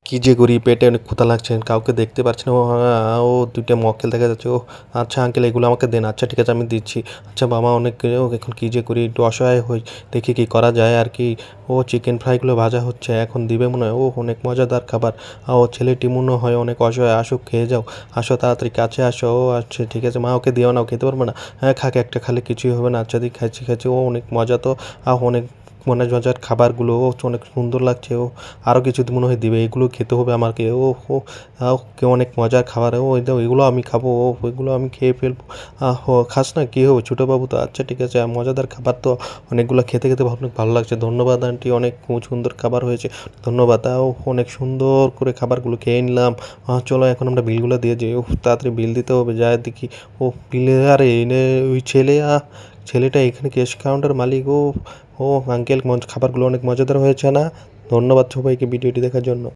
কি যে করি, পেটে অনেক ক্ষুধা লাগছে, কাউকে দেখতে পারছি না। ও দুইটা মক্কেল দেখা যাচ্ছে। ও আচ্ছা আঙ্কেল, এগুলো আমাকে দেন। আচ্ছা ঠিক আছে, আমি দিচ্ছি। আচ্ছা বাবা, অনেক এখন কি যে করি, একটু অসহায় হই, দেখি কি করা যায় আর কি। ও চিকেন ফ্রাইগুলো ভাজা হচ্ছে, এখন দিবে মনে হয়। ও অনেক মজাদার খাবার। ও ছেলেটি মনে হয় অনেক অসহায়। আসুক, খেয়ে যাও। আসো তাড়াতাড়ি কাছে আসো। ও আচ্ছা ঠিক আছে মা, ওকে দিও না, ও খেতে পারবে না। হ্যাঁ খাক, একটা খালে কিছুই হবে না। আচ্ছা দিক, খাচ্ছি খাচ্ছি। ও অনেক মজা তো। অনেক মনে মজার খাবারগুলো। ও অনেক সুন্দর লাগছে। ও আরও কিছু মনে হয় দিবে, এগুলো খেতে হবে আমাকে। ও ও কে অনেক মজার খাবার। ও এগুলো আমি খাবো। ও ওইগুলো আমি খেয়ে ফেলবো। ও খাস না, কী হবে ছোটোবাবু তো। আচ্ছা ঠিক আছে, মজাদার খাবার তো অনেকগুলো, খেতে খেতে অনেক ভালো লাগছে। ধন্যবাদ আন্টি, অনেক সুন্দর খাবার হয়েছে। ধন্যবাদ। অনেক সুন্দর করে খাবারগুলো খেয়ে নিলাম। চলো এখন আমরা বিলগুলো দিয়ে যাই। ও তাড়াতাড়ি বিল দিতে হবে, যায় দেখি। ও বিলে, আরে এনে ওই ছেলেটা এখানে ক্যাশ কাউন্টার মালিক। ও ও আঙ্কেল, খাবারগুলো অনেক মজাদার হয়েছে না? ধন্যবাদ সবাইকে ভিডিওটি দেখার জন্য।